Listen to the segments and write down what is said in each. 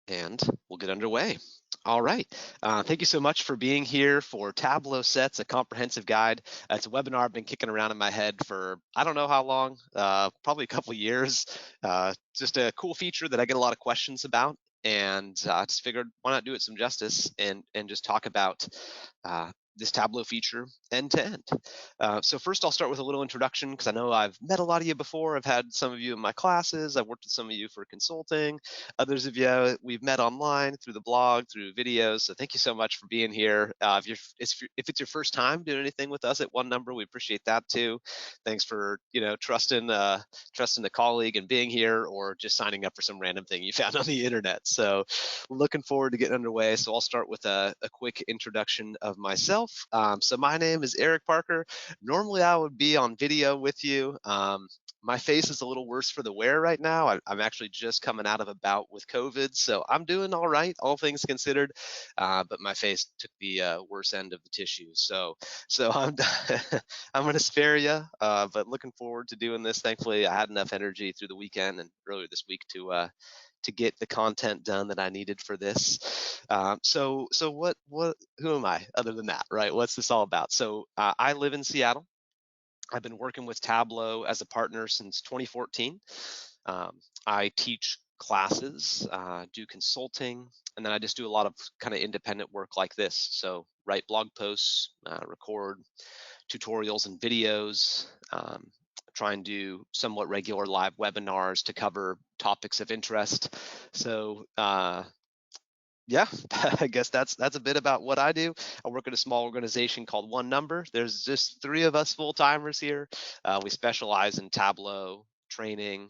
And we'll get underway. All right. Thank you so much for being here for Tableau Sets, a comprehensive guide. It's a webinar I've been kicking around in my head for I don't know how long, probably a couple of years. Just a cool feature that I get a lot of questions about. And I just figured why not do it some justice and just talk about this Tableau feature end to end. So first I'll start with a little introduction because I know I've met a lot of you before. I've had some of you in my classes. I've worked with some of you for consulting. Others of you we've met online through the blog, through videos. So thank you so much for being here. If it's your first time doing anything with us at One Number, we appreciate that too. Thanks for trusting a colleague and being here, or just signing up for some random thing you found on the internet. So looking forward to getting underway. So I'll start with a quick introduction of myself. So my name is Eric Parker. Normally I would be on video with you. My face is a little worse for the wear right now. I'm actually just coming out of a bout with COVID, so I'm doing all right, all things considered. But my face took the worst end of the tissue. So I'm I'm going to spare you, but looking forward to doing this. Thankfully, I had enough energy through the weekend and earlier this week to get the content done that I needed for this. So who am I other than that, right? What's this all about? So I live in Seattle. I've been working with Tableau as a partner since 2014. I teach classes, do consulting, and then I just do a lot of kind of independent work like this. So write blog posts, record tutorials and videos, try and do somewhat regular live webinars to cover topics of interest. So yeah, I guess that's a bit about what I do. I work at a small organization called One Number. There's just 3 of us full-timers here. We specialize in Tableau training,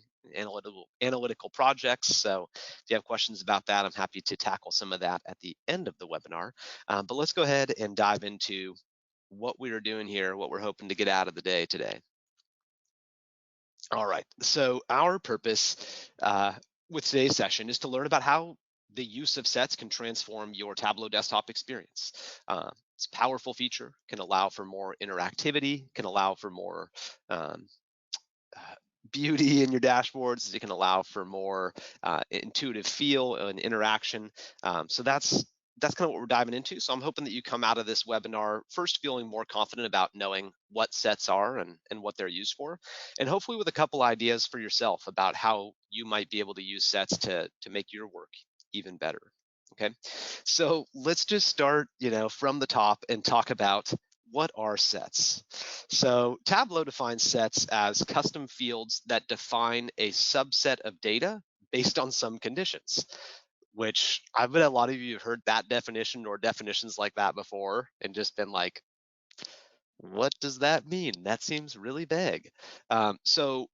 analytical projects. So if you have questions about that, I'm happy to tackle some of that at the end of the webinar. But let's go ahead and dive into what we are doing here, what we're hoping to get out of the day today. All right, so our purpose with today's session is to learn about how the use of sets can transform your Tableau desktop experience. It's a powerful feature, can allow for more interactivity, can allow for more um, beauty in your dashboards. It can allow for more intuitive feel and interaction. So that's kind of what we're diving into. So I'm hoping that you come out of this webinar first feeling more confident about knowing what sets are and what they're used for, and hopefully with a couple ideas for yourself about how you might be able to use sets to make your work even better. Okay, so let's just start, from the top and talk about what are sets. So Tableau defines sets as custom fields that define a subset of data based on some conditions, which I bet a lot of you have heard that definition or definitions like that before and just been like, what does that mean? That seems really vague. So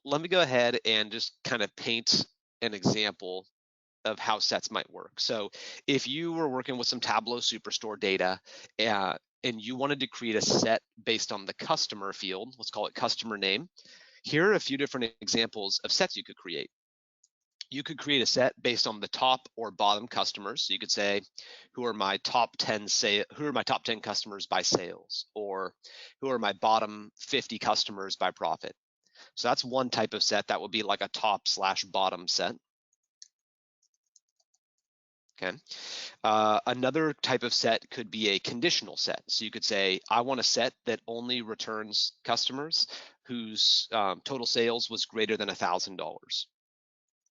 let me go ahead and just kind of paint an example of how sets might work. So if you were working with some Tableau Superstore data and you wanted to create a set based on the customer field, let's call it customer name, here are a few different examples of sets you could create. You could create a set based on the top or bottom customers. So you could say, who are my top 10 customers by sales, or who are my bottom 50 customers by profit. So that's one type of set that would be like a top/bottom set. Okay. Another type of set could be a conditional set. So you could say, I want a set that only returns customers whose total sales was greater than $1,000.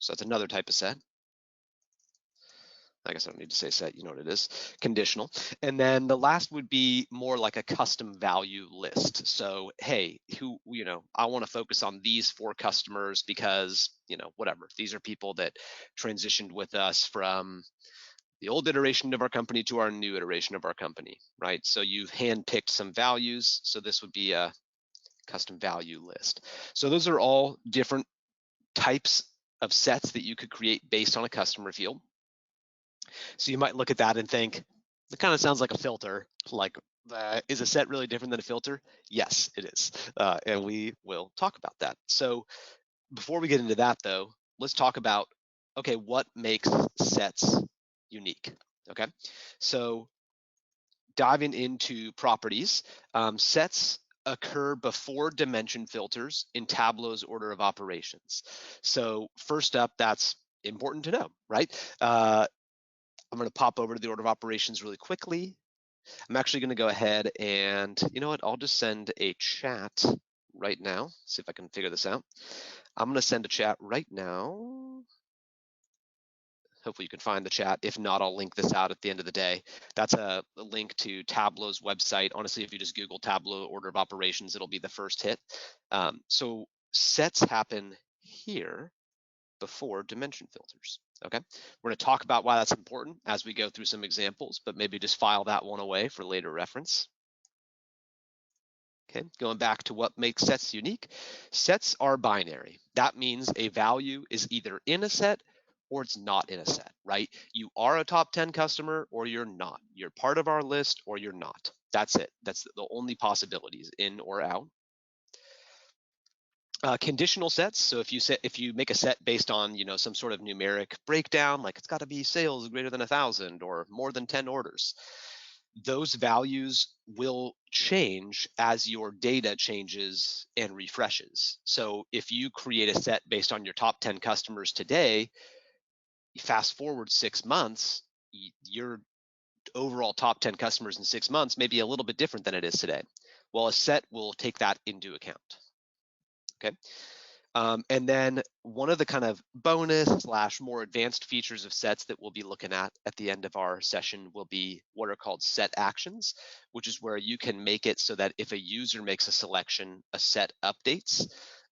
So that's another type of set. I guess I don't need to say set, you know what it is, conditional. And then the last would be more like a custom value list. So, hey, I want to focus on these 4 customers because, whatever, these are people that transitioned with us from the old iteration of our company to our new iteration of our company, right? So you've handpicked some values. So this would be a custom value list. So those are all different types of sets that you could create based on a customer field. So you might look at that and think, it kind of sounds like a filter. Like, is a set really different than a filter? Yes, it is. And we will talk about that. So before we get into that though, let's talk about, okay, what makes sets unique? Okay, so diving into properties, sets occur before dimension filters in Tableau's order of operations. So first up, that's important to know, right? I'm going to pop over to the order of operations really quickly. I'm actually going to go ahead and, you know what, I'll just send a chat right now. See if I can figure this out. I'm going to send a chat right now. Hopefully you can find the chat. If not, I'll link this out at the end of the day. That's a link to Tableau's website. Honestly, if you just Google Tableau order of operations, it'll be the first hit. So sets happen here before dimension filters, okay? We're gonna talk about why that's important as we go through some examples, but maybe just file that one away for later reference. Okay, going back to what makes sets unique. Sets are binary. That means a value is either in a set or it's not in a set, right? You are a top 10 customer or you're not. You're part of our list or you're not. That's it. That's the only possibilities, in or out. Conditional sets. So if you make a set based on some sort of numeric breakdown, like it's got to be sales greater than 1,000 or more than 10 orders, those values will change as your data changes and refreshes. So if you create a set based on your top 10 customers today, fast forward 6 months, your overall top 10 customers in 6 months may be a little bit different than it is today. Well, a set will take that into account. Okay. And then one of the kind of bonus / more advanced features of sets that we'll be looking at the end of our session will be what are called set actions, which is where you can make it so that if a user makes a selection, a set updates.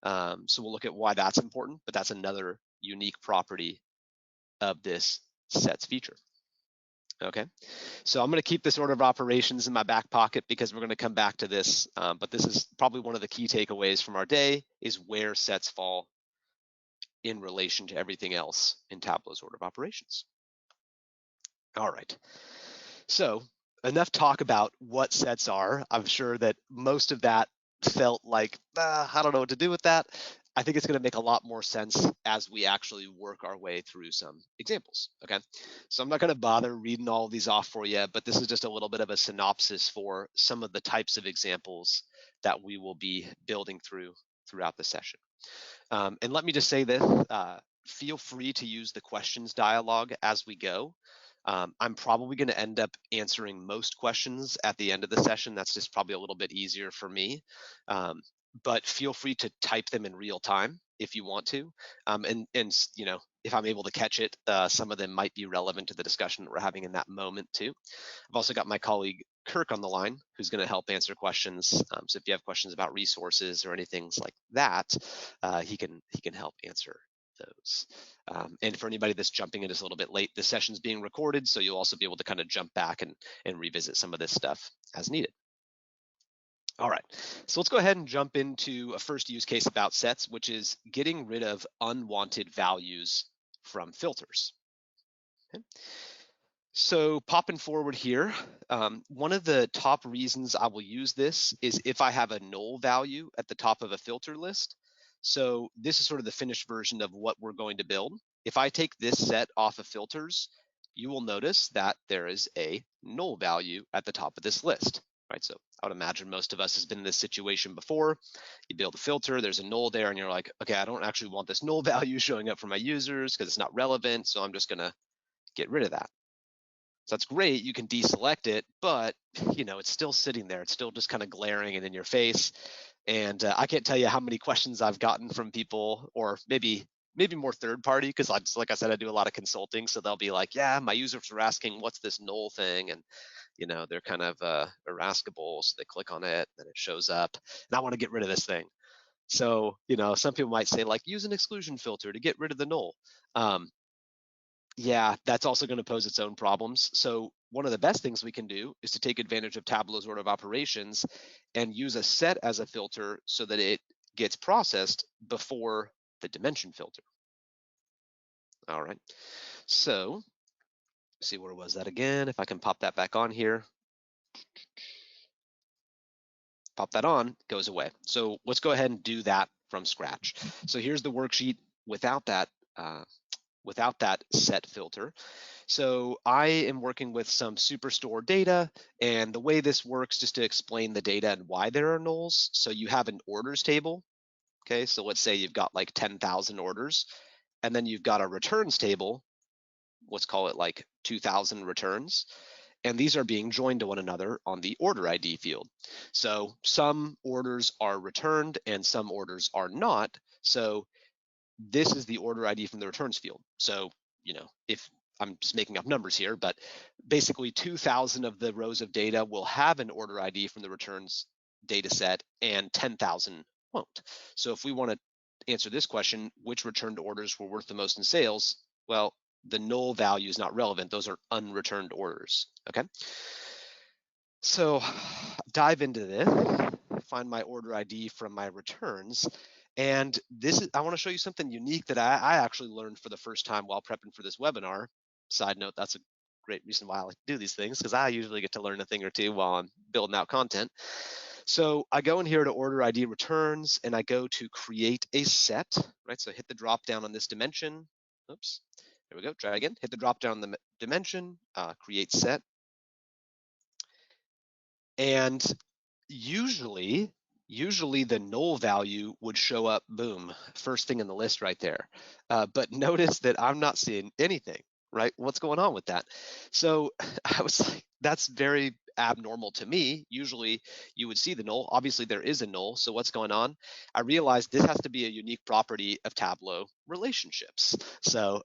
So we'll look at why that's important, but that's another unique property of this sets feature. Okay, so I'm going to keep this order of operations in my back pocket because we're going to come back to this, but this is probably one of the key takeaways from our day is where sets fall in relation to everything else in Tableau's order of operations. All right, so enough talk about what sets are. I'm sure that most of that felt like, I don't know what to do with that. I think it's going to make a lot more sense as we actually work our way through some examples, okay? So I'm not going to bother reading all of these off for you, but this is just a little bit of a synopsis for some of the types of examples that we will be building throughout the session. And let me just say this, feel free to use the questions dialogue as we go. I'm probably going to end up answering most questions at the end of the session. That's just probably a little bit easier for me. But feel free to type them in real time if you want to. And if I'm able to catch it, some of them might be relevant to the discussion that we're having in that moment too. I've also got my colleague Kirk on the line, who's going to help answer questions. So if you have questions about resources or anything like that, he can help answer those. And for anybody that's jumping in just a little bit late, the session's being recorded, so you'll also be able to kind of jump back and revisit some of this stuff as needed. All right, so let's go ahead and jump into a first use case about sets, which is getting rid of unwanted values from filters. Okay. So popping forward here, one of the top reasons I will use this is if I have a null value at the top of a filter list. So this is sort of the finished version of what we're going to build. If I take this set off of filters, you will notice that there is a null value at the top of this list, right? So I would imagine most of us has been in this situation before. You build a filter, there's a null there, and you're like, okay, I don't actually want this null value showing up for my users because it's not relevant, so I'm just gonna get rid of that. So that's great, you can deselect it, but it's still sitting there. It's still just kind of glaring and in your face. And I can't tell you how many questions I've gotten from people, or maybe more third party, because like I said, I do a lot of consulting. So they'll be like, yeah, my users are asking, what's this null thing? And they're kind of irascible. So they click on it and it shows up, and I want to get rid of this thing. So, some people might say like, use an exclusion filter to get rid of the null. Yeah, that's also going to pose its own problems. So one of the best things we can do is to take advantage of Tableau's order of operations and use a set as a filter so that it gets processed before the dimension filter. All right, so see, where was that again? If I can pop that back on here. Pop that on, goes away. So let's go ahead and do that from scratch. So here's the worksheet without that set filter. So I am working with some Superstore data, and the way this works, just to explain the data and why there are nulls. So you have an orders table, okay? So let's say you've got like 10,000 orders. and then you've got a returns table, let's call it like 2000 returns, and these are being joined to one another on the order ID field. So some orders are returned and some orders are not. So this is the order ID from the returns field. So, if I'm just making up numbers here, but basically 2000 of the rows of data will have an order ID from the returns data set and 10,000 won't. So if we want to answer this question, which returned orders were worth the most in sales? Well, the null value is not relevant. Those are unreturned orders, okay? So dive into this, find my order ID from my returns. And I want to show you something unique that I actually learned for the first time while prepping for this webinar. Side note, that's a great reason why I like to do these things, because I usually get to learn a thing or two while I'm building out content. So I go in here to order ID returns, and I go to create a set, right? So hit the drop down on this dimension. Oops, there we go, try again. Hit the drop down on the dimension, create set. And usually the null value would show up, boom, first thing in the list right there. But notice that I'm not seeing anything, right? What's going on with that? So I was like, that's very abnormal to me. Usually you would see the null. Obviously there is a null. So what's going on? I realized this has to be a unique property of Tableau relationships. So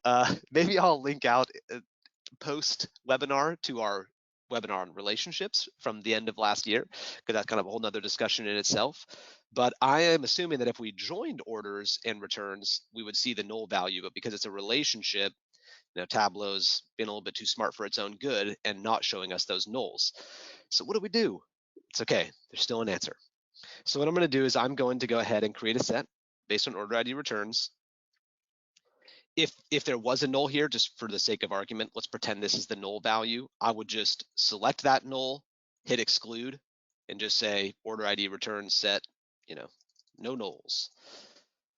maybe I'll link out post webinar to our webinar on relationships from the end of last year, because that's kind of a whole nother discussion in itself. But I am assuming that if we joined orders and returns, we would see the null value, but because it's a relationship, Tableau's been a little bit too smart for its own good and not showing us those nulls. So what do? It's okay, there's still an answer. So what I'm going to do is I'm going to go ahead and create a set based on order ID returns. If there was a null here, just for the sake of argument, let's pretend this is the null value. I would just select that null, hit exclude, and just say order ID return set, no nulls.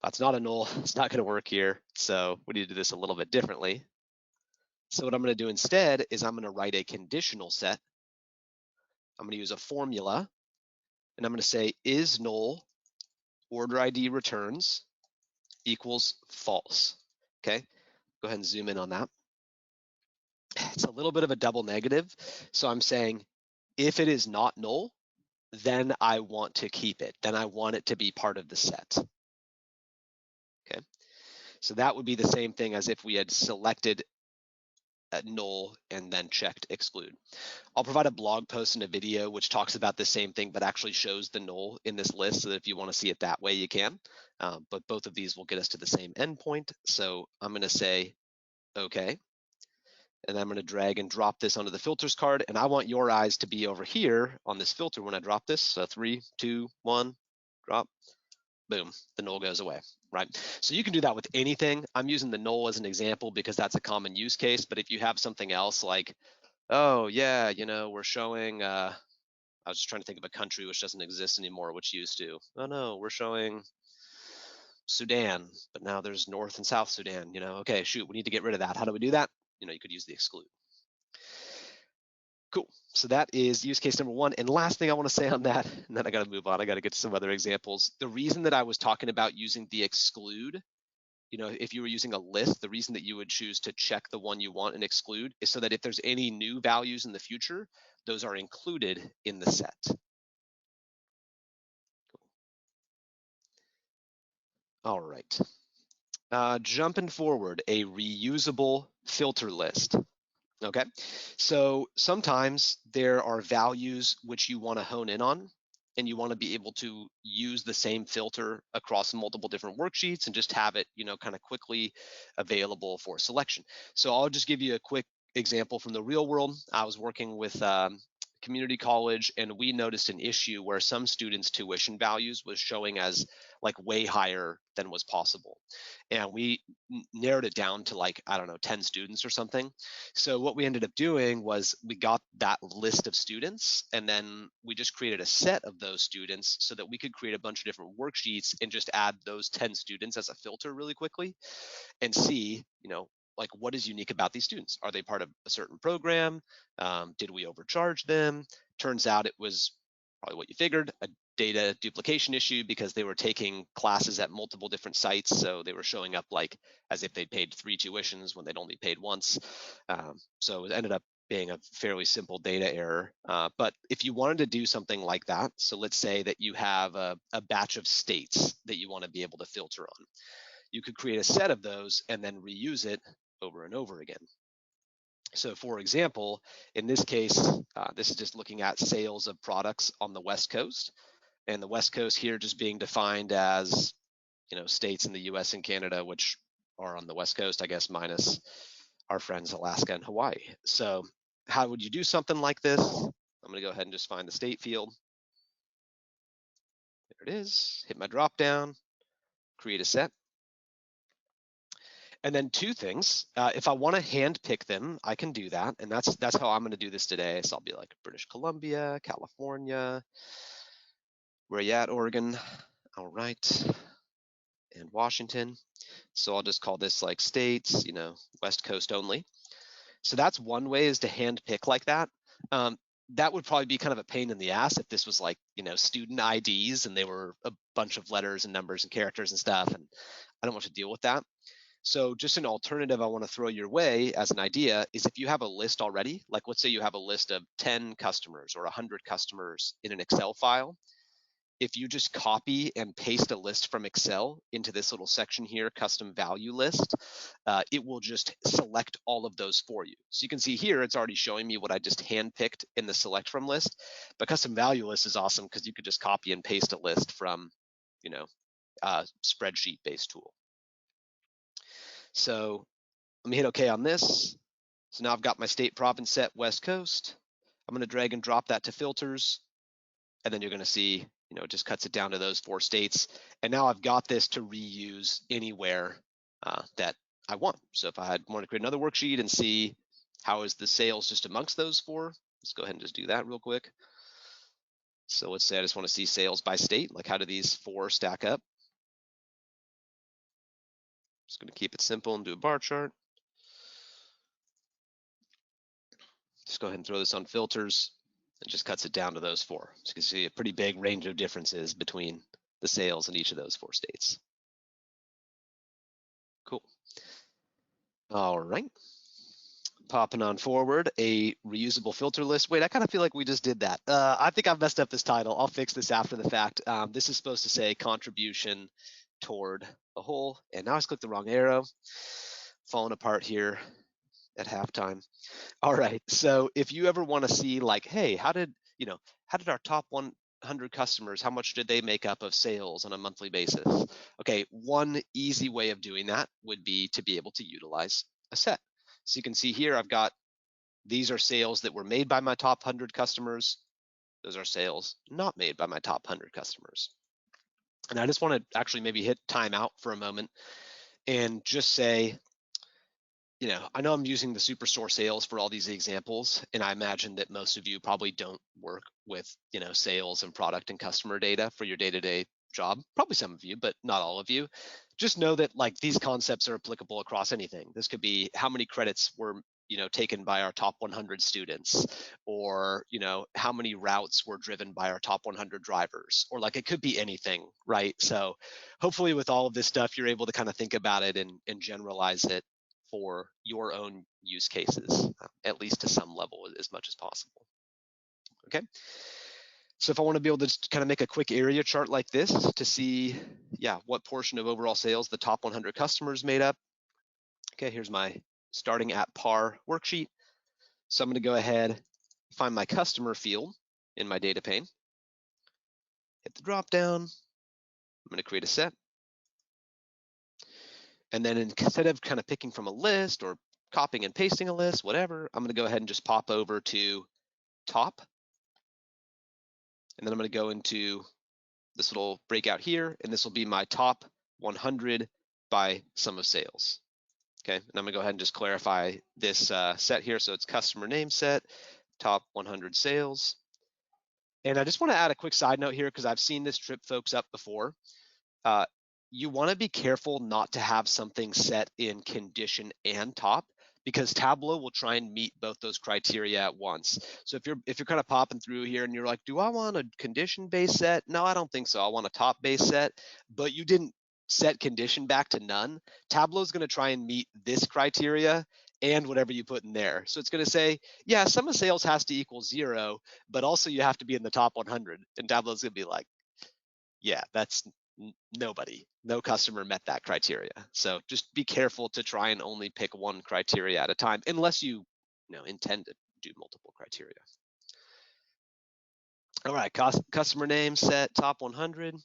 That's not a null. It's not going to work here. So we need to do this a little bit differently. So what I'm going to do instead is I'm going to write a conditional set. I'm going to use a formula, and I'm going to say is null order ID returns equals false. Okay, go ahead and zoom in on that. It's a little bit of a double negative. So I'm saying if it is not null, then I want to keep it. Then I want it to be part of the set. Okay, so that would be the same thing as if we had selected a null and then checked exclude. I'll provide a blog post and a video which talks about the same thing, but actually shows the null in this list, so that if you want to see it that way, you can. But both of these will get us to the same endpoint. So I'm going to say, okay. And I'm going to drag and drop this onto the filters card. And I want your eyes to be over here on this filter when I drop this. So 3, 2, 1, drop, boom, the null goes away, right? So you can do that with anything. I'm using the null as an example because that's a common use case. But if you have something else like, oh yeah, we're showing, I was just trying to think of a country which doesn't exist anymore, which used to. Oh no, we're showing Sudan, but now there's North and South Sudan, okay, shoot, we need to get rid of that. How do we do that? You could use the exclude. Cool. So that is use case number 1. And last thing I want to say on that, and then I got to move on. I got to get to some other examples. The reason that I was talking about using the exclude, if you were using a list, the reason that you would choose to check the one you want and exclude is so that if there's any new values in the future, those are included in the set. All right. Jumping forward, a reusable filter list. Okay, so sometimes there are values which you want to hone in on, and you want to be able to use the same filter across multiple different worksheets and just have it, kind of quickly available for selection. So I'll just give you a quick example from the real world. I was working with community college, and we noticed an issue where some students' tuition values was showing as like way higher than was possible. And we narrowed it down to like, I don't know, 10 students or something. So what we ended up doing was we got that list of students, and then we just created a set of those students so that we could create a bunch of different worksheets and just add those 10 students as a filter really quickly and see, like what is unique about these students? Are they part of a certain program? Did we overcharge them? Turns out it was probably what you figured, a data duplication issue because they were taking classes at multiple different sites, so they were showing up like as if they'd paid 3 tuitions when they'd only paid once. So it ended up being a fairly simple data error. But if you wanted to do something like that, so let's say that you have a batch of states that you want to be able to filter on, you could create a set of those and then reuse it over and over again. So for example, in this case, this is just looking at sales of products on the West Coast, and the West Coast here just being defined as, states in the US and Canada, which are on the West Coast, I guess, minus our friends Alaska and Hawaii. So how would you do something like this? I'm going to go ahead and just find the state field. There it is. Hit my drop down, create a set. And then 2 things. If I want to hand pick them, I can do that, and that's how I'm going to do this today. So I'll be like British Columbia, California. Where you at, Oregon? All right, and Washington. So I'll just call this like states, West Coast only. So that's one way, is to hand pick like that. That would probably be kind of a pain in the ass if this was like, student IDs and they were a bunch of letters and numbers and characters and stuff, and I don't want to deal with that. So just an alternative I want to throw your way as an idea is, if you have a list already, like let's say you have a list of 10 customers or 100 customers in an Excel file, if you just copy and paste a list from Excel into this little section here, custom value list, it will just select all of those for you. So you can see here, it's already showing me what I just handpicked in the select from list. But custom value list is awesome because you could just copy and paste a list from, a spreadsheet-based tool. So let me hit OK on this. So now I've got my state province set West Coast. I'm going to drag and drop that to filters. And then you're going to see, it just cuts it down to those 4 states. And now I've got this to reuse anywhere that I want. So if I want to create another worksheet and see how is the sales just amongst those 4, let's go ahead and just do that real quick. So let's say I just want to see sales by state, like how do these 4 stack up? Just going to keep it simple and do a bar chart. Just go ahead and throw this on filters. It just cuts it down to those 4. So you can see a pretty big range of differences between the sales in each of those 4 states. Cool. All right. Popping on forward, a reusable filter list. Wait, I kind of feel like we just did that. I think I've messed up this title. I'll fix this after the fact. This is supposed to say contribution toward the whole, and now I just clicked the wrong arrow. Falling apart here at halftime. All right, so if you ever want to see like, hey, how did our top 100 customers, how much did they make up of sales on a monthly basis? Okay, one easy way of doing that would be to be able to utilize a set. So you can see here, I've got, these are sales that were made by my top 100 customers. Those are sales not made by my top 100 customers. And I just want to actually maybe hit timeout for a moment and just say, I know I'm using the Superstore sales for all these examples, and I imagine that most of you probably don't work with, sales and product and customer data for your day-to-day job. Probably some of you, but not all of you. Just know that like these concepts are applicable across anything. This could be how many credits were taken by our top 100 students, or how many routes were driven by our top 100 drivers, or like it could be anything, right? So hopefully with all of this stuff, you're able to kind of think about it and generalize it for your own use cases, at least to some level, as much as possible. Okay. So if I want to be able to just kind of make a quick area chart like this to see, what portion of overall sales the top 100 customers made up. Okay, here's my starting at par worksheet. So I'm going to go ahead, find my customer field in my data pane, hit the drop down. I'm going to create a set. And then instead of kind of picking from a list or copying and pasting a list, whatever, I'm going to go ahead and just pop over to top. And then I'm going to go into this little breakout here, and this will be my top 100 by sum of sales. Okay, and I'm going to go ahead and just clarify this set here. So it's customer name set, top 100 sales. And I just want to add a quick side note here because I've seen this trip folks up before. You want to be careful not to have something set in condition and top, because Tableau will try and meet both those criteria at once. So if you're kind of popping through here and you're like, do I want a condition-based set? No, I don't think so. I want a top-based set, but you didn't set condition back to none. Tableau is going to try and meet this criteria and whatever you put in there. So it's going to say, yeah, sum of sales has to equal 0, but also you have to be in the top 100. And Tableau's going to be like, yeah, that's nobody, no customer met that criteria. So just be careful to try and only pick one criteria at a time, unless you intend to do multiple criteria. All right, customer name set top 100.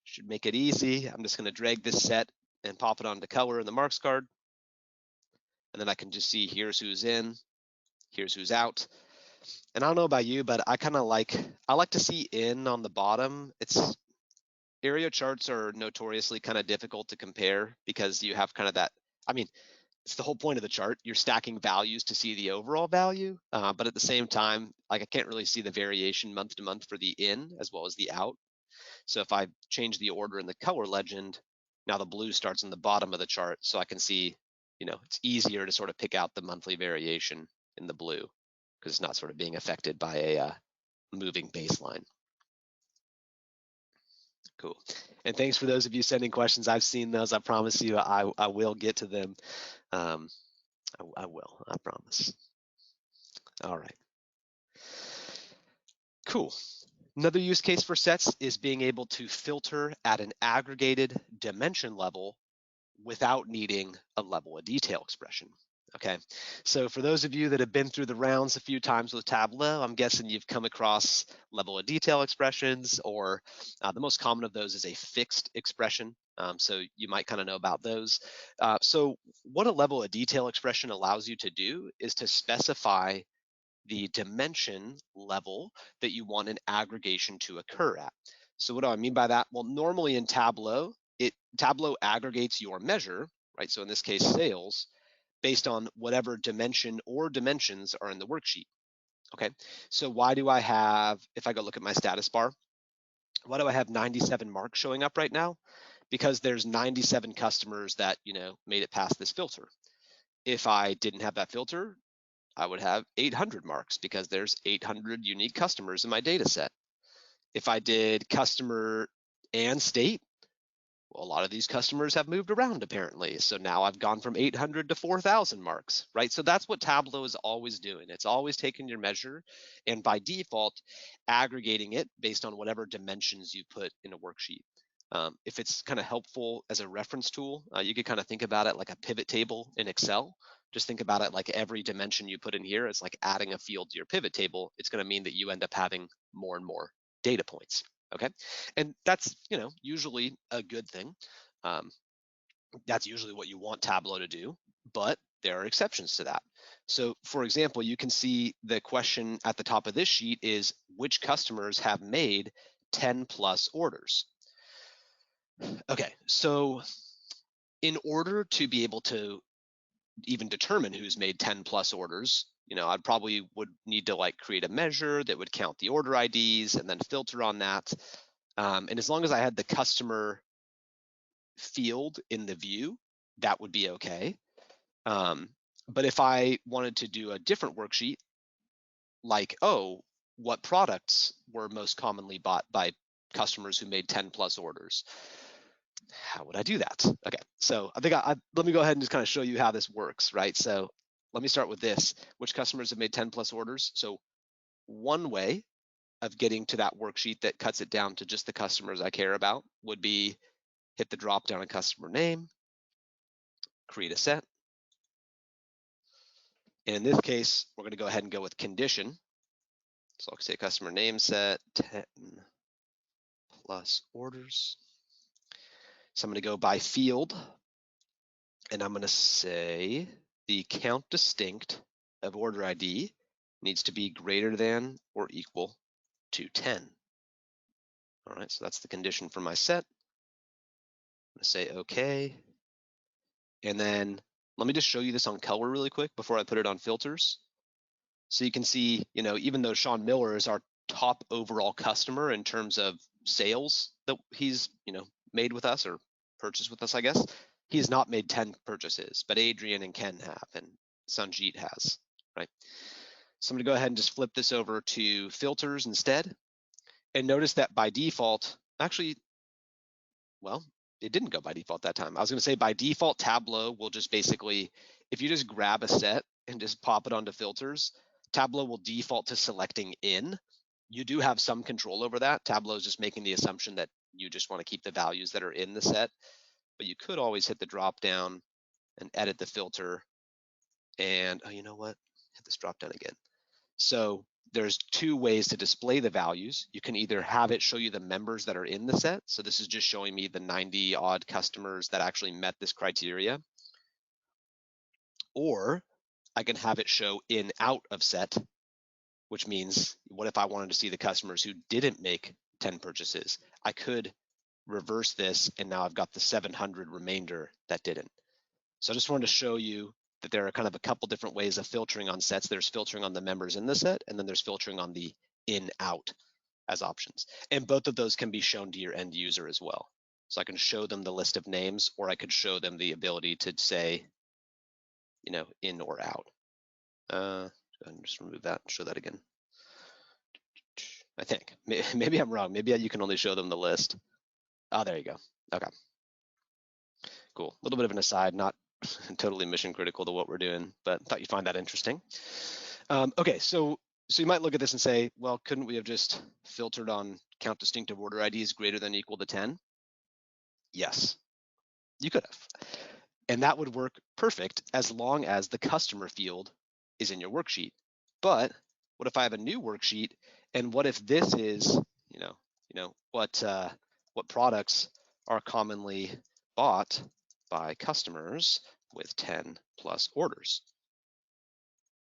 Should make it easy. I'm just going to drag this set and pop it onto color in the marks card. And then I can just see here's who's in, here's who's out. And I don't know about you, but I like to see in on the bottom. Area charts are notoriously kind of difficult to compare because you have kind of that, I mean, it's the whole point of the chart. You're stacking values to see the overall value, but at the same time, like I can't really see the variation month to month for the in as well as the out. So if I change the order in the color legend, now the blue starts in the bottom of the chart, so I can see, it's easier to sort of pick out the monthly variation in the blue because it's not sort of being affected by a moving baseline. Cool. And thanks for those of you sending questions. I've seen those. I promise you I will get to them. I will, I promise. All right. Cool. Another use case for sets is being able to filter at an aggregated dimension level without needing a level of detail expression. Okay, so for those of you that have been through the rounds a few times with Tableau, I'm guessing you've come across level of detail expressions, or the most common of those is a fixed expression. So you might kind of know about those. So what a level of detail expression allows you to do is to specify the dimension level that you want an aggregation to occur at. So what do I mean by that? Well, normally in Tableau, Tableau aggregates your measure, right? So in this case, sales, based on whatever dimension or dimensions are in the worksheet. Okay, so why do I have, if I go look at my status bar, why do I have 97 marks showing up right now? Because there's 97 customers that, made it past this filter. If I didn't have that filter, I would have 800 marks because there's 800 unique customers in my data set. If I did customer and state, well, a lot of these customers have moved around apparently. So now I've gone from 800 to 4,000 marks, right? So that's what Tableau is always doing. It's always taking your measure and by default, aggregating it based on whatever dimensions you put in a worksheet. If it's kind of helpful as a reference tool, you could kind of think about it like a pivot table in Excel. Just think about it like every dimension you put in here is like adding a field to your pivot table. It's going to mean that you end up having more and more data points. Okay, and that's usually a good thing. That's usually what you want Tableau to do, but there are exceptions to that. So for example, you can see the question at the top of this sheet is which customers have made 10 plus orders. Okay, so in order to be able to even determine who's made 10 plus orders, I'd probably would need to like create a measure that would count the order IDs and then filter on that. And as long as I had the customer field in the view, that would be okay. But if I wanted to do a different worksheet, like, what products were most commonly bought by customers who made 10 plus orders? How would I do that? Okay, so I think let me go ahead and just kind of show you how this works, right? So let me start with this. Which customers have made 10 plus orders? So one way of getting to that worksheet that cuts it down to just the customers I care about would be hit the drop down on customer name, create a set. And in this case, we're going to go ahead and go with condition. So I'll say customer name set 10 plus orders. So I'm going to go by field, and I'm going to say the count distinct of order ID needs to be greater than or equal to 10. All right, so that's the condition for my set. I'm going to say OK. And then let me just show you this on color really quick before I put it on filters. So you can see, even though Sean Miller is our top overall customer in terms of sales that he's, made with us or purchased with us, I guess, he has not made 10 purchases, but Adrian and Ken have. And Sanjit has, right? So I'm gonna go ahead and just flip this over to filters instead. And notice that by default, actually, well, it didn't go by default that time. I was gonna say by default, Tableau will just basically, if you just grab a set and just pop it onto filters, Tableau will default to selecting in. You do have some control over that. Tableau is just making the assumption that you just want to keep the values that are in the set, but you could always hit the drop down and edit the filter. And oh, you know what? Hit this drop down again. So there's two ways to display the values. You can either have it show you the members that are in the set. So this is just showing me the 90 odd customers that actually met this criteria. Or I can have it show in out of set, which means what if I wanted to see the customers who didn't make 10 purchases? I could reverse this, and now I've got the 700 remainder that didn't. So I just wanted to show you that there are kind of a couple different ways of filtering on sets. There's filtering on the members in the set, and then there's filtering on the in out as options. And both of those can be shown to your end user as well. So I can show them the list of names, or I could show them the ability to say, you know, in or out. Go ahead and just remove that and show that again. I think. Maybe I'm wrong. Maybe you can only show them the list. Oh, there you go. Okay. Cool. A little bit of an aside, not totally mission critical to what we're doing, but thought you'd find that interesting. Okay, so you might look at this and say, well, couldn't we have just filtered on count distinctive order IDs greater than or equal to 10? Yes, you could have. And that would work perfect as long as the customer field is in your worksheet. But what if I have a new worksheet, and what if this is, what products are commonly bought by customers with 10 plus orders?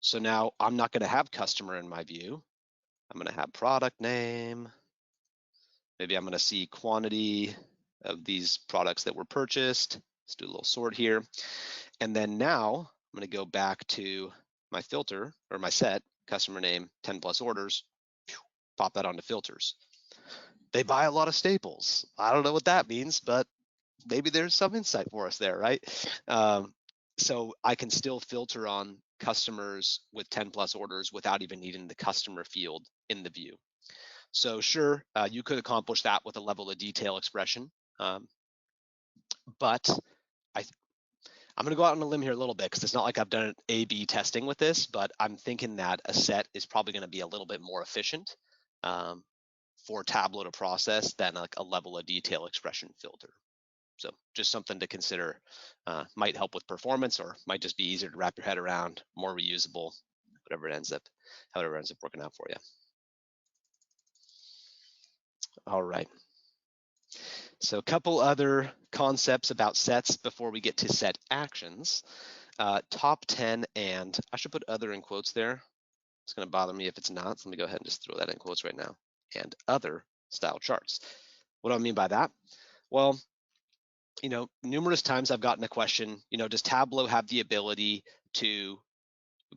So now I'm not going to have customer in my view. I'm going to have product name. Maybe I'm going to see quantity of these products that were purchased. Let's do a little sort here. And then now I'm going to go back to my filter or my set, customer name, 10 plus orders, pop that onto filters. They buy a lot of staples. I don't know what that means, but maybe there's some insight for us there, right? So I can still filter on customers with 10 plus orders without even needing the customer field in the view. So sure, you could accomplish that with a level of detail expression, but I'm going to go out on a limb here a little bit because it's not like I've done A/B testing with this, but I'm thinking that a set is probably going to be a little bit more efficient for Tableau to process than like a level of detail expression filter. So just something to consider. Might help with performance, or might just be easier to wrap your head around, more reusable, however it ends up working out for you. All right. So a couple other concepts about sets before we get to set actions. Top 10 and, I should put other in quotes there. It's going to bother me if it's not. So let me go ahead and just throw that in quotes right now. And other style charts. What do I mean by that? Well, numerous times I've gotten a question, does Tableau have the ability to,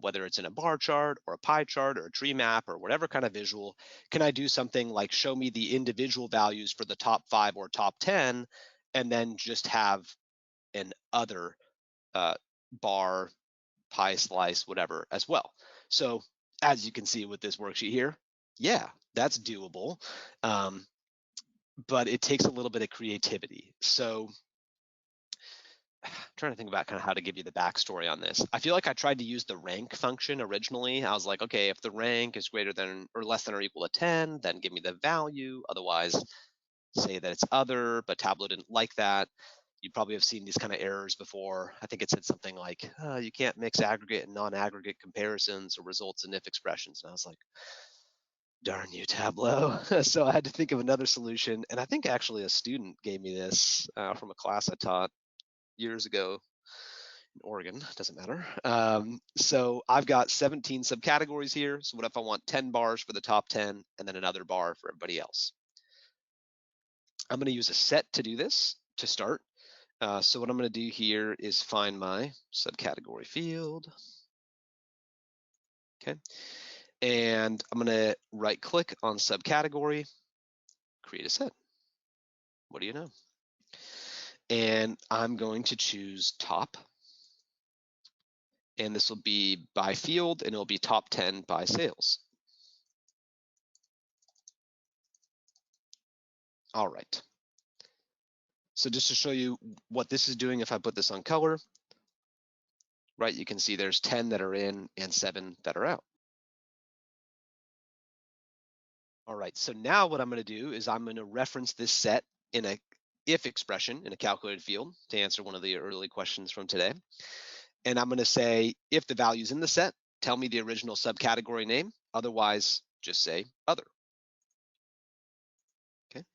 whether it's in a bar chart or a pie chart or a tree map or whatever kind of visual, can I do something like show me the individual values for the top 5 or top 10 and then just have an other bar, pie slice, whatever as well? So as you can see with this worksheet here, yeah, that's doable, but it takes a little bit of creativity. So I'm trying to think about kind of how to give you the backstory on this. I feel like I tried to use the rank function originally. I was like, okay, if the rank is greater than or less than or equal to 10, then give me the value. Otherwise, say that it's other, but Tableau didn't like that. You probably have seen these kind of errors before. I think it said something like, you can't mix aggregate and non-aggregate comparisons or results and if expressions. And I was like, darn you, Tableau. So I had to think of another solution. And I think actually a student gave me this from a class I taught years ago in Oregon, doesn't matter. So I've got 17 subcategories here. So what if I want 10 bars for the top 10 and then another bar for everybody else? I'm going to use a set to do this to start. So what I'm going to do here is find my subcategory field. Okay. And I'm going to right click on subcategory, create a set. What do you know? And I'm going to choose top. and this will be by field, and it'll be top 10 by sales. All right. So just to show you what this is doing, if I put this on color, right, you can see there's 10 that are in and 7 that are out. All right, so now what I'm going to do is I'm going to reference this set in a if expression in a calculated field to answer one of the early questions from today. And I'm going to say, if the value's in the set, tell me the original subcategory name. Otherwise, just say other. Okay,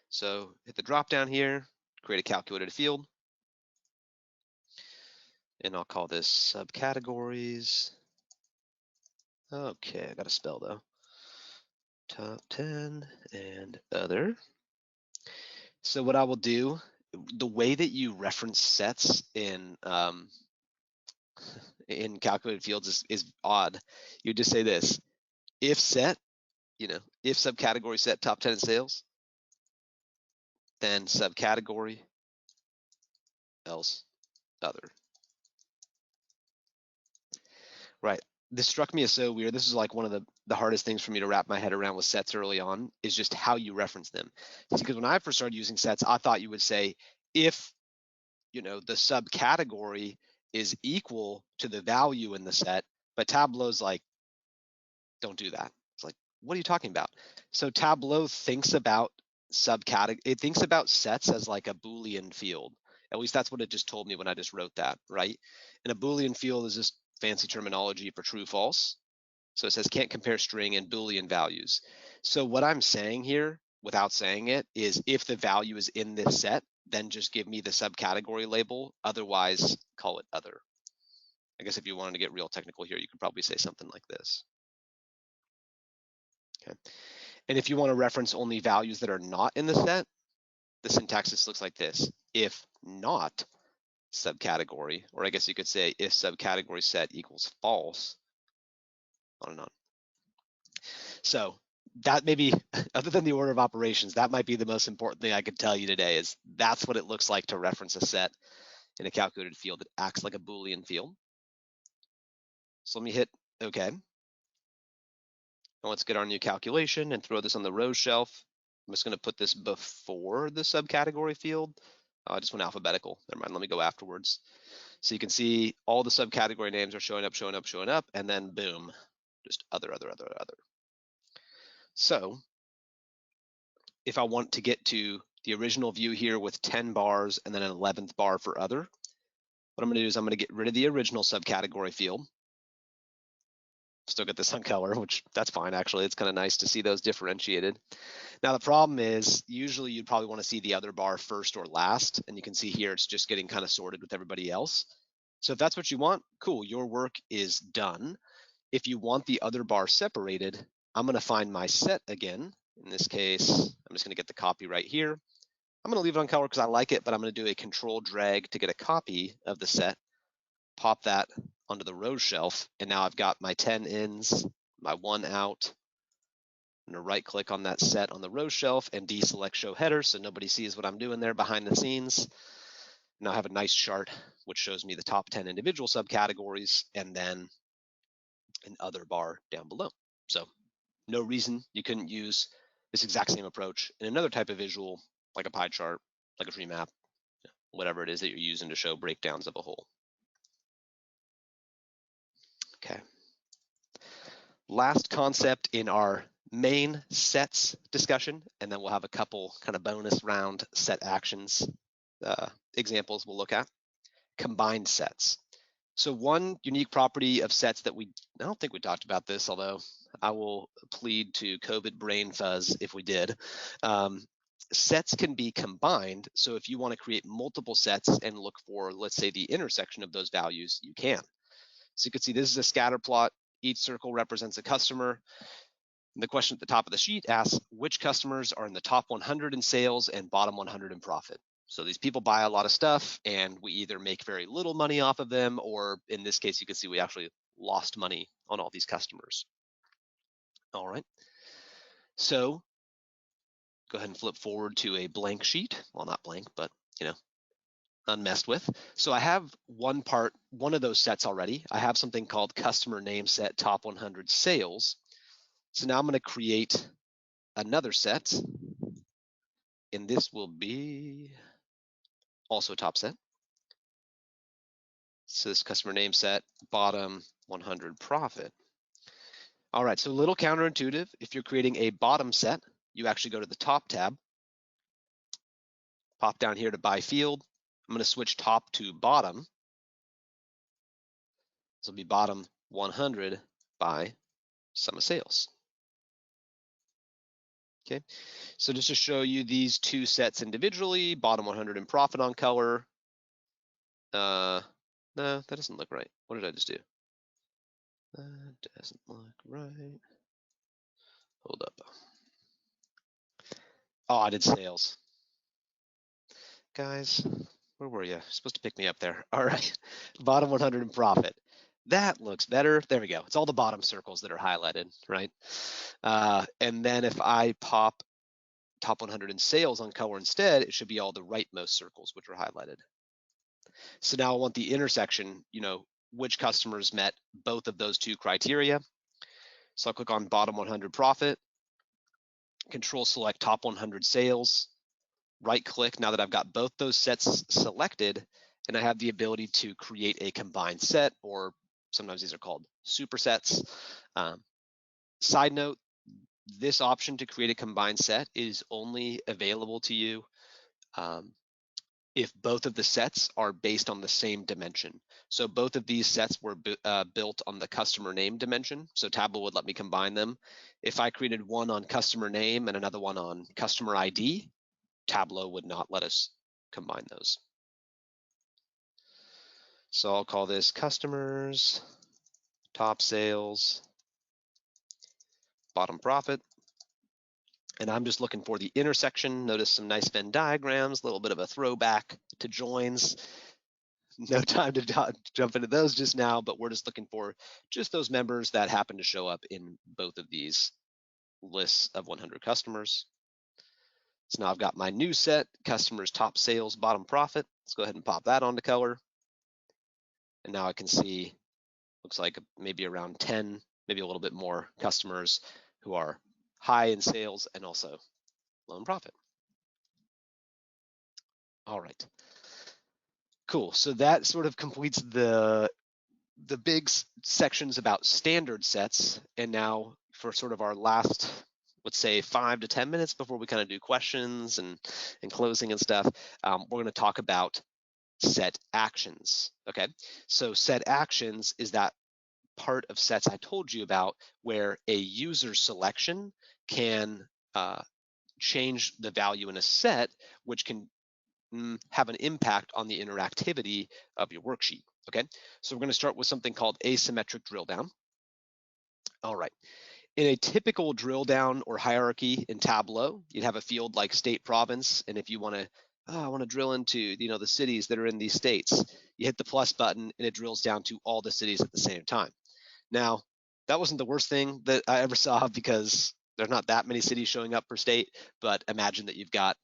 so hit the drop down here, create a calculated field. And I'll call this subcategories. Okay, I got to spell though. Top 10 and other. So what I will do, the way that you reference sets in calculated fields is odd. You just say this: if set, if subcategory set top 10 in sales, then subcategory else other. Right. This struck me as so weird. This is like one of the hardest things for me to wrap my head around with sets early on, is just how you reference them. Because when I first started using sets, I thought you would say, if the subcategory is equal to the value in the set, but Tableau's like, don't do that. It's like, what are you talking about? So Tableau thinks about it thinks about sets as like a Boolean field. At least that's what it just told me when I just wrote that, right? And a Boolean field is just fancy terminology for true, false. So it says can't compare string and Boolean values. So what I'm saying here, without saying it, is if the value is in this set, then just give me the subcategory label. Otherwise, call it other. I guess if you wanted to get real technical here, you could probably say something like this. Okay. And if you want to reference only values that are not in the set, the syntax looks like this: if not subcategory, or I guess you could say if subcategory set equals false, on and on. So that maybe, other than the order of operations, that might be the most important thing I could tell you today, is that's what it looks like to reference a set in a calculated field that acts like a Boolean field. So let me hit OK. And let's get our new calculation and throw this on the row shelf. I'm just going to put this before the subcategory field. I just went alphabetical. Never mind, let me go afterwards. So you can see all the subcategory names are showing up, and then boom, just other. So if I want to get to the original view here with 10 bars and then an 11th bar for other, what I'm going to do is I'm going to get rid of the original subcategory field. Still get this on color, which that's fine, actually. It's kind of nice to see those differentiated. Now, the problem is usually you'd probably want to see the other bar first or last, and you can see here it's just getting kind of sorted with everybody else. So if that's what you want, cool, your work is done. If you want the other bar separated, I'm going to find my set again. In this case, I'm just going to get the copy right here. I'm going to leave it on color because I like it, but I'm going to do a control drag to get a copy of the set, pop that onto the row shelf, and now I've got my 10 ins, my 1 out. I'm going to right click on that set on the row shelf and deselect show header so nobody sees what I'm doing there behind the scenes. Now I have a nice chart which shows me the top 10 individual subcategories and then an other bar down below. So no reason you couldn't use this exact same approach in another type of visual, like a pie chart, like a tree map, whatever it is that you're using to show breakdowns of a whole. Okay. Last concept in our main sets discussion, and then we'll have a couple kind of bonus round set actions examples we'll look at. Combined sets. So one unique property of sets that I don't think we talked about this, although I will plead to COVID brain fuzz if we did. Sets can be combined. So if you want to create multiple sets and look for, let's say, the intersection of those values, you can. So you can see this is a scatter plot. Each circle represents a customer. And the question at the top of the sheet asks which customers are in the top 100 in sales and bottom 100 in profit. So these people buy a lot of stuff and we either make very little money off of them, or in this case, you can see we actually lost money on all these customers. All right. So go ahead and flip forward to a blank sheet. Well, not blank, but unmessed with. So I have one of those sets already. I have something called customer name set top 100 sales. So now I'm going to create another set, and this will be also a top set. So this customer name set, bottom 100 profit. All right, so a little counterintuitive. If you're creating a bottom set, you actually go to the top tab, pop down here to by field. I'm going to switch top to bottom. This will be bottom 100 by sum of sales. Okay, so just to show you these two sets individually, bottom 100 in profit on color. No, that doesn't look right. What did I just do? That doesn't look right. Hold up. Oh, I did sales. Guys, where were you? You're supposed to pick me up there. All right, bottom 100 in profit. That looks better. There we go. It's all the bottom circles that are highlighted, right? And then if I pop top 100 in sales on color instead, it should be all the rightmost circles, which are highlighted. So now I want the intersection, which customers met both of those two criteria. So I'll click on bottom 100 profit, control select top 100 sales, right click now that I've got both those sets selected, and I have the ability to create a combined set, or sometimes these are called supersets. Side note, this option to create a combined set is only available to you if both of the sets are based on the same dimension. So both of these sets were built on the customer name dimension. So Tableau would let me combine them. If I created one on customer name and another one on customer ID, Tableau would not let us combine those. So I'll call this customers, top sales, bottom profit. And I'm just looking for the intersection. Notice some nice Venn diagrams, a little bit of a throwback to joins. No time to jump into those just now, but we're just looking for just those members that happen to show up in both of these lists of 100 customers. So now I've got my new set, customers, top sales, bottom profit. Let's go ahead and pop that onto color. And now I can see, looks like maybe around 10, maybe a little bit more customers who are high in sales and also low in profit. All right. Cool. So that sort of completes the big sections about standard sets. And now for sort of our last, let's say 5 to 10 minutes before we kind of do questions and closing and stuff, we're going to talk about set actions. Okay. So set actions is that part of sets I told you about where a user selection can change the value in a set, which can have an impact on the interactivity of your worksheet. Okay, so we're going to start with something called asymmetric drill down. All right, in a typical drill down or hierarchy in Tableau, you'd have a field like state, province, and if you want to, I want to drill into the cities that are in these states, you hit the plus button and it drills down to all the cities at the same time. Now, that wasn't the worst thing that I ever saw because there's not that many cities showing up per state, but imagine that you've got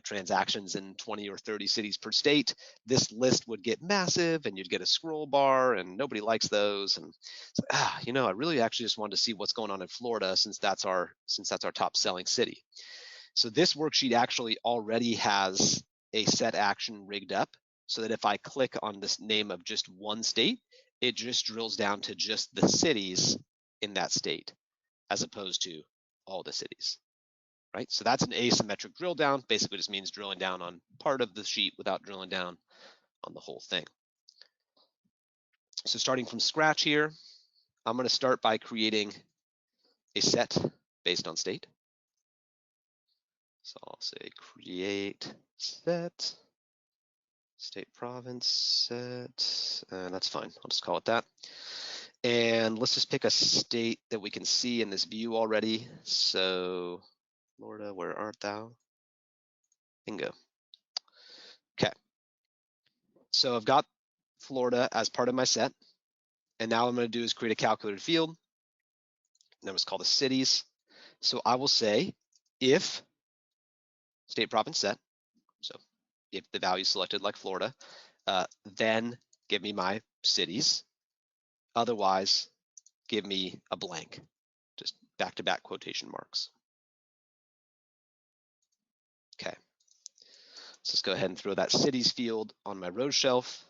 transactions in 20 or 30 cities per state. This list would get massive and you'd get a scroll bar and nobody likes those. And I really actually just wanted to see what's going on in Florida since that's our top selling city. So this worksheet actually already has a set action rigged up so that if I click on this name of just one state, it just drills down to just the cities in that state as opposed to all the cities. Right? So that's an asymmetric drill down. Basically just means drilling down on part of the sheet without drilling down on the whole thing. So starting from scratch here, I'm going to start by creating a set based on state. So I'll say create set, state province set, and that's fine. I'll just call it that. And let's just pick a state that we can see in this view already. So Florida, where art thou? Bingo. Okay. So I've got Florida as part of my set. And now what I'm going to do is create a calculated field. And that was called the cities. So I will say if state province set. So if the value is selected like Florida, then give me my cities. Otherwise, give me a blank, just back-to-back quotation marks. Okay, so let's go ahead and throw that cities field on my row shelf.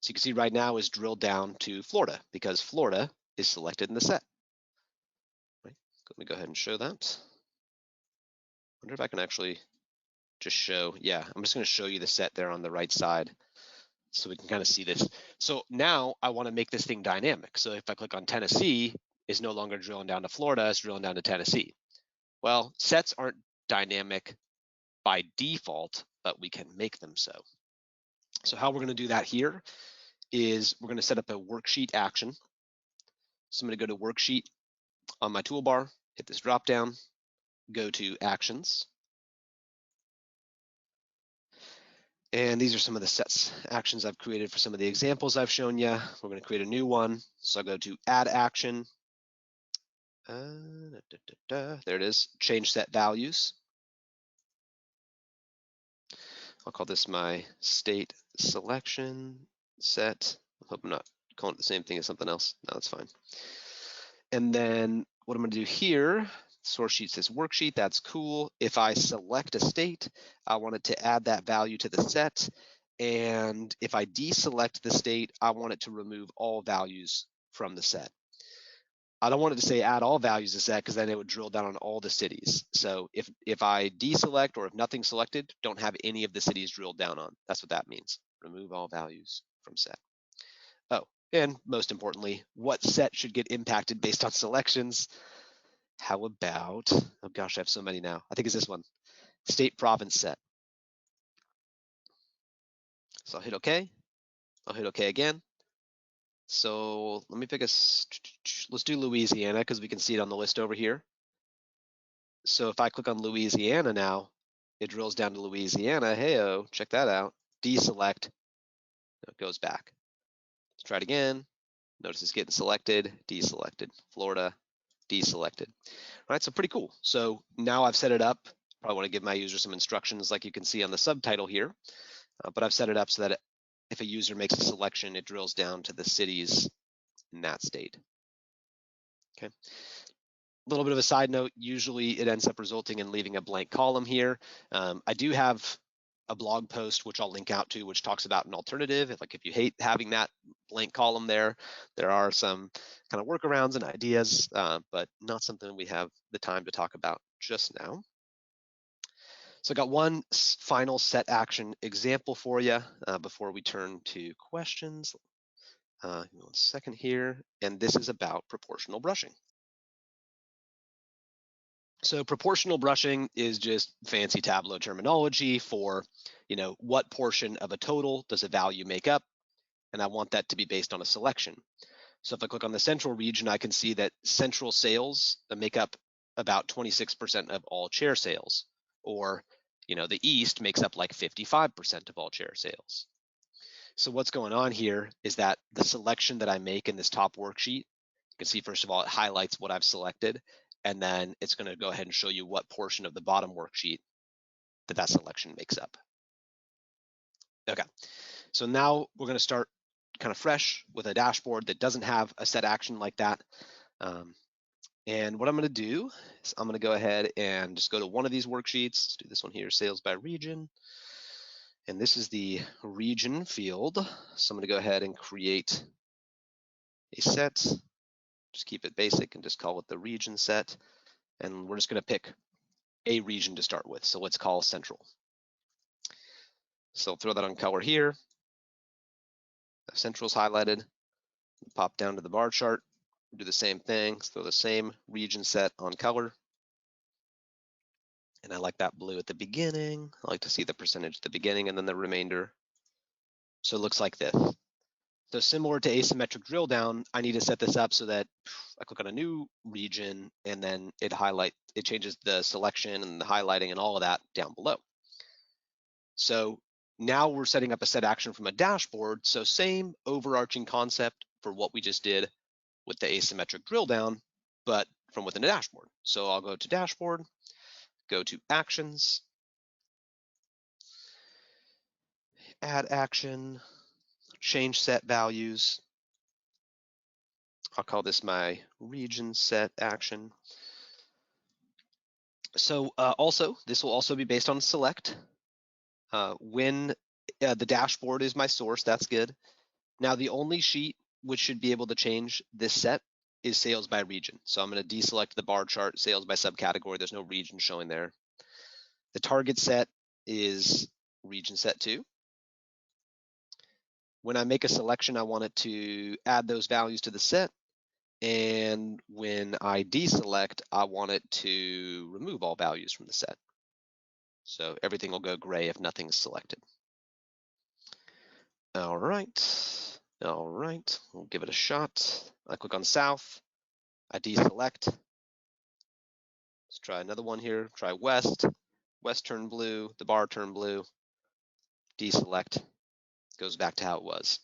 So you can see right now is drilled down to Florida because Florida is selected in the set. Right. Let me go ahead and show that. I wonder if I can actually just show, yeah, I'm just gonna show you the set there on the right side so we can kind of see this. So now I wanna make this thing dynamic. So if I click on Tennessee, it's no longer drilling down to Florida, it's drilling down to Tennessee. Well, sets aren't dynamic by default, but we can make them so. So how we're gonna do that here is we're gonna set up a worksheet action. So I'm gonna go to worksheet on my toolbar, hit this drop down, go to actions. And these are some of the sets actions I've created for some of the examples I've shown you. We're going to create a new one. So I'll go to add action. There it is, change set values. I'll call this my state selection set. I hope I'm not calling it the same thing as something else. No, that's fine. And then what I'm going to do here, source sheet says worksheet, that's cool. If I select a state, I want it to add that value to the set. And if I deselect the state, I want it to remove all values from the set. I don't want it to say add all values to set because then it would drill down on all the cities. So if I deselect or if nothing's selected, don't have any of the cities drilled down on. That's what that means. Remove all values from set. Oh, and most importantly, what set should get impacted based on selections? How about, oh gosh, I have so many now. I think it's this one, state province set. So I'll hit OK. I'll hit OK again. So let me pick let's do Louisiana because we can see it on the list over here. So if I click on Louisiana now, it drills down to Louisiana. Hey-oh, check that out. Deselect, it goes back. Let's try it again. Notice it's getting selected, deselected. Florida, deselected. All right, so pretty cool. So now I've set it up. Probably want to give my user some instructions like you can see on the subtitle here, but I've set it up so that if a user makes a selection, it drills down to the cities in that state. Okay. A little bit of a side note, usually it ends up resulting in leaving a blank column here. I do have a blog post, which I'll link out to, which talks about an alternative. If you hate having that blank column there are some kind of workarounds and ideas, but not something we have the time to talk about just now. So I got one final set action example for you before we turn to questions. Give me 1 second here, and this is about proportional brushing. So proportional brushing is just fancy Tableau terminology for, what portion of a total does a value make up? And I want that to be based on a selection. So if I click on the central region, I can see that central sales make up about 26% of all chair sales, or, the East makes up like 55% of all chair sales. So what's going on here is that the selection that I make in this top worksheet, you can see, first of all, it highlights what I've selected, and then it's going to go ahead and show you what portion of the bottom worksheet that selection makes up. Okay, so now we're going to start kind of fresh with a dashboard that doesn't have a set action like that. And what I'm going to do is I'm going to go ahead and just go to one of these worksheets. Let's do this one here, sales by region. And this is the region field. So I'm going to go ahead and create a set. Just keep it basic and just call it the region set. And we're just going to pick a region to start with. So let's call central. So I'll throw that on color here. Central's highlighted. Pop down to the bar chart. Do the same thing. Let's throw the same region set on color. And I like that blue at the beginning. I like to see the percentage at the beginning and then the remainder. So it looks like this. So similar to asymmetric drill down, I need to set this up so that I click on a new region and then it changes the selection and the highlighting and all of that down below. So now we're setting up a set action from a dashboard. So same overarching concept for what we just did with the asymmetric drill down, but from within a dashboard. So I'll go to dashboard, go to actions, add action, change set values. I'll call this my region set action. So also, this will also be based on select. When the dashboard is my source, that's good. Now the only sheet which should be able to change this set is sales by region. So I'm going to deselect the bar chart, sales by subcategory. There's no region showing there. The target set is region set 2. When I make a selection, I want it to add those values to the set. And when I deselect, I want it to remove all values from the set. So everything will go gray if nothing's selected. All right, we'll give it a shot. I click on south, I deselect. Let's try another one here, try west. West turned blue, the bar turned blue, deselect, goes back to how it was.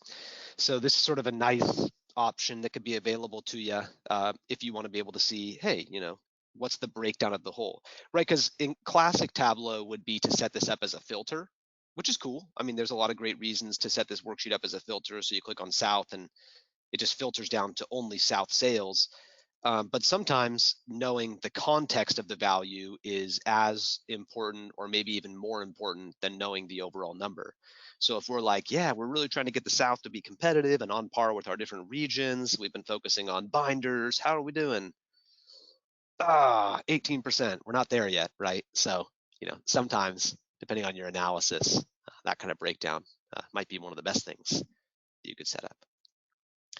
So this is sort of a nice option that could be available to you if you want to be able to see, hey, what's the breakdown of the whole, right? Because in classic Tableau would be to set this up as a filter, which is cool. I mean, there's a lot of great reasons to set this worksheet up as a filter. So you click on South and it just filters down to only South sales. But sometimes knowing the context of the value is as important or maybe even more important than knowing the overall number. So if we're like, yeah, we're really trying to get the South to be competitive and on par with our different regions, we've been focusing on binders, how are we doing? 18%, we're not there yet, right? So, sometimes depending on your analysis, that kind of breakdown might be one of the best things you could set up.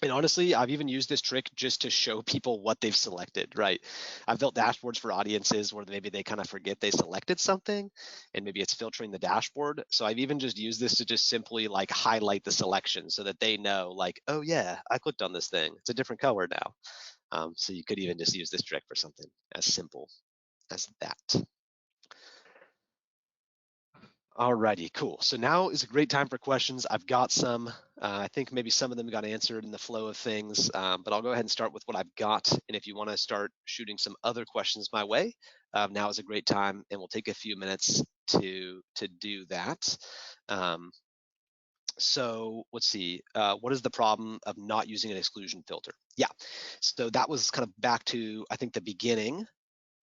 And honestly, I've even used this trick just to show people what they've selected, right? I've built dashboards for audiences where maybe they kind of forget they selected something and maybe it's filtering the dashboard. So I've even just used this to just simply like highlight the selection so that they know like, oh yeah, I clicked on this thing. It's a different color now. So you could even just use this trick for something as simple as that. Alrighty, cool. So now is a great time for questions. I've got some. I think maybe some of them got answered in the flow of things, but I'll go ahead and start with what I've got. And if you want to start shooting some other questions my way, now is a great time, and we'll take a few minutes to do that. So let's see. What is the problem of not using an exclusion filter? Yeah. So that was kind of back to I think the beginning,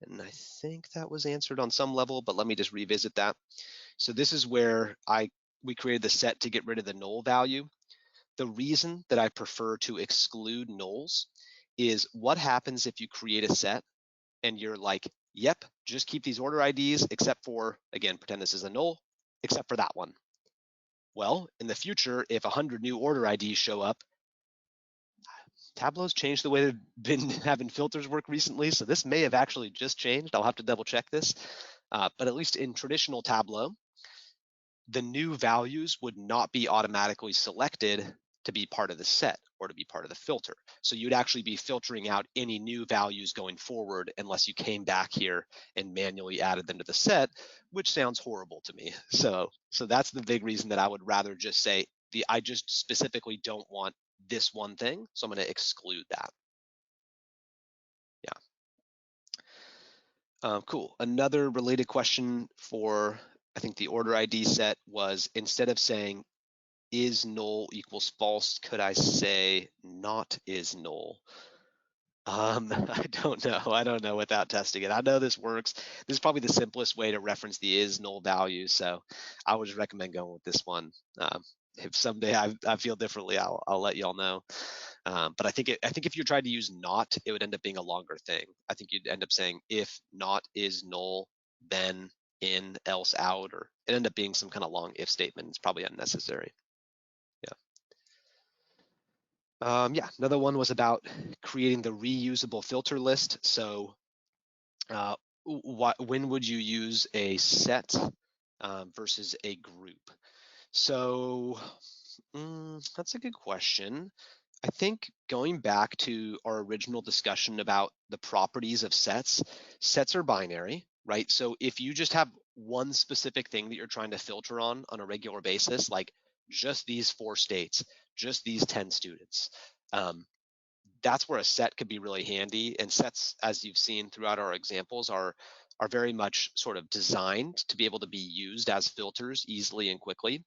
and I think that was answered on some level. But let me just revisit that. So this is where we created the set to get rid of the null value. The reason that I prefer to exclude nulls is what happens if you create a set and you're like, yep, just keep these order IDs except for, again, pretend this is a null, except for that one. Well, in the future, if 100 new order IDs show up, Tableau's changed the way they've been having filters work recently, so this may have actually just changed. I'll have to double check this. But at least in traditional Tableau, the new values would not be automatically selected to be part of the set or to be part of the filter. So you'd actually be filtering out any new values going forward unless you came back here and manually added them to the set, which sounds horrible to me. So that's the big reason that I would rather just say I just specifically don't want this one thing, so I'm going to exclude that. Yeah. Cool. Another related question for I think the order ID set was instead of saying is null equals false, could I say not is null? I don't know. I don't know without testing it. I know this works. This is probably the simplest way to reference the is null value. So I would just recommend going with this one. If someday I feel differently, I'll let y'all know. But I think if you tried to use not, it would end up being a longer thing. I think you'd end up saying if not is null, then in, else out, or it end up being some kind of long if statement. It's probably unnecessary. Yeah, another one was about creating the reusable filter list. So when would you use a set versus a group? So that's a good question. I think going back to our original discussion about the properties of sets, sets are binary, right? So if you just have one specific thing that you're trying to filter on a regular basis, like just these 4 states, just these 10 students, that's where a set could be really handy. And sets, as you've seen throughout our examples, are very much sort of designed to be able to be used as filters easily and quickly.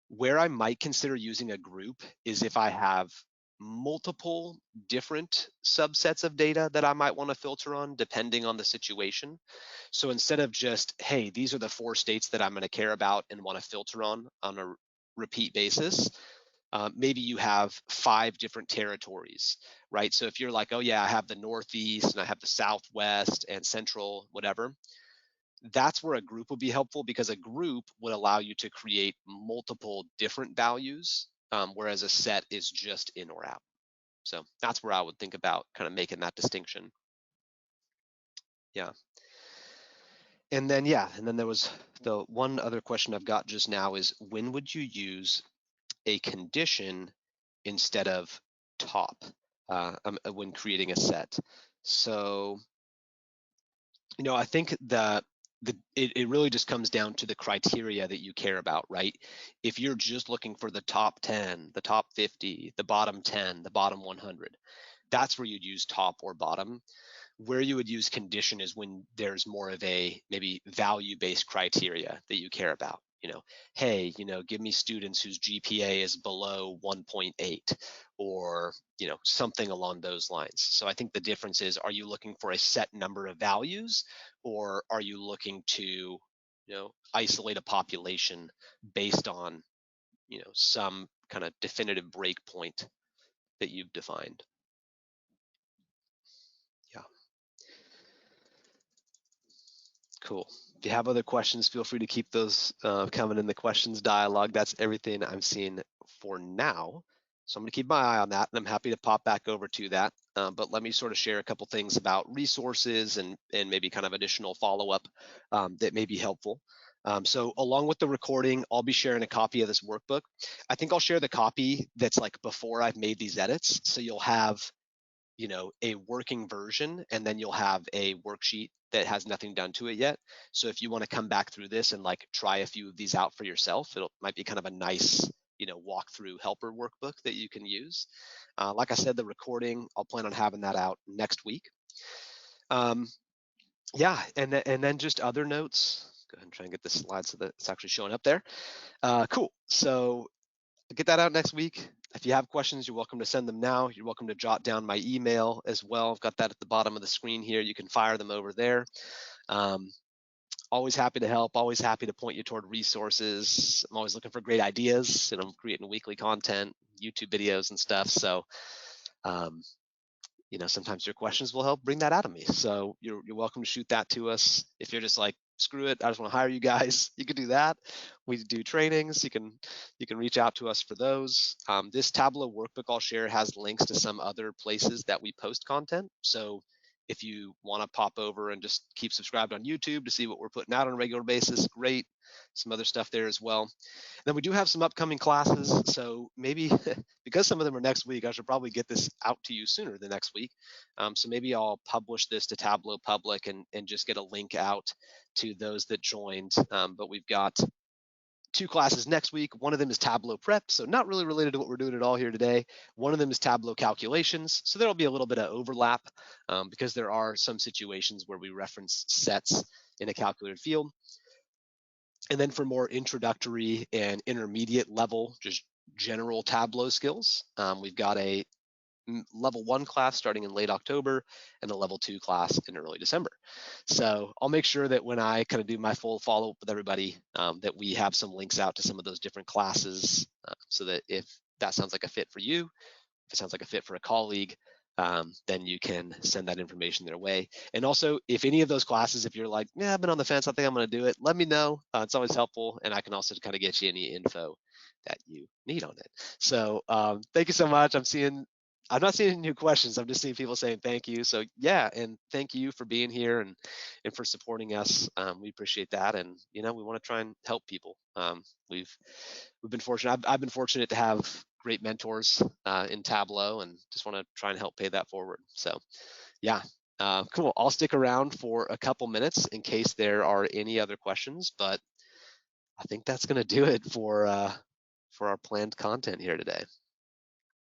Where I might consider using a group is if I have multiple different subsets of data that I might want to filter on depending on the situation. So instead of just, hey, these are the 4 states that I'm going to care about and want to filter on a repeat basis, maybe you have 5 different territories, right? So if you're like, oh yeah, I have the Northeast and I have the Southwest and Central, whatever, that's where a group would be helpful, because a group would allow you to create multiple different values, whereas a set is just in or out. So that's where I would think about kind of making that distinction. Yeah. And then, yeah, and then there was the one other question I've got just now is, when would you use a condition instead of top when creating a set? So, I think that it really just comes down to the criteria that you care about, right? If you're just looking for the top 10, the top 50, the bottom 10, the bottom 100, that's where you'd use top or bottom. Where you would use condition is when there's more of a maybe value-based criteria that you care about. Hey, give me students whose GPA is below 1.8, or something along those lines. So I think the difference is, are you looking for a set number of values, or are you looking to isolate a population based on some kind of definitive breakpoint that you've defined? Yeah. Cool. If you have other questions, feel free to keep those coming in the questions dialogue. That's everything I'm seeing for now. So I'm going to keep my eye on that, and I'm happy to pop back over to that. But let me sort of share a couple things about resources and maybe kind of additional follow-up that may be helpful. So along with the recording, I'll be sharing a copy of this workbook. I think I'll share the copy that's like before I've made these edits. So you'll have a working version, and then you'll have a worksheet that has nothing done to it yet. So if you want to come back through this and like try a few of these out for yourself, it might be kind of a nice walkthrough helper workbook that you can use. Like I said, the recording, I'll plan on having that out next week. Yeah, and then just other notes. Go ahead and try and get this slide so that it's actually showing up there. Cool. So get that out next week. If you have questions, you're welcome to send them now. You're welcome to jot down my email as well. I've got that at the bottom of the screen here. You can fire them over there. Always happy to help, always happy to point you toward resources. I'm always looking for great ideas, and I'm creating weekly content, YouTube videos and stuff. So, sometimes your questions will help bring that out of me. So you're welcome to shoot that to us. If you're just like, screw it, I just want to hire you guys, you can do that. We do trainings. You can reach out to us for those. This Tableau workbook I'll share has links to some other places that we post content. So if you want to pop over and just keep subscribed on YouTube to see what we're putting out on a regular basis, great. Some other stuff there as well. And then we do have some upcoming classes. So maybe because some of them are next week, I should probably get this out to you sooner than next week. So maybe I'll publish this to Tableau Public and just get a link out to those that joined. But we've got 2 classes next week. One of them is Tableau Prep, so not really related to what we're doing at all here today. One of them is Tableau Calculations, so there'll be a little bit of overlap because there are some situations where we reference sets in a calculated field. And then for more introductory and intermediate level, just general Tableau skills, we've got a level 1 class starting in late October and a level 2 class in early December. So I'll make sure that when I kind of do my full follow-up with everybody, that we have some links out to some of those different classes, so that if that sounds like a fit for you, if it sounds like a fit for a colleague, then you can send that information their way. And also, if any of those classes, if you're like, yeah, I've been on the fence, I think I'm going to do it, let me know. It's always helpful, and I can also kind of get you any info that you need on it. So thank you so much. I'm not seeing any new questions. I'm just seeing people saying thank you. So yeah, and thank you for being here and for supporting us. We appreciate that, and we want to try and help people. We've been fortunate. I've been fortunate to have great mentors in Tableau, and just want to try and help pay that forward. So yeah, cool. I'll stick around for a couple minutes in case there are any other questions, but I think that's going to do it for our planned content here today.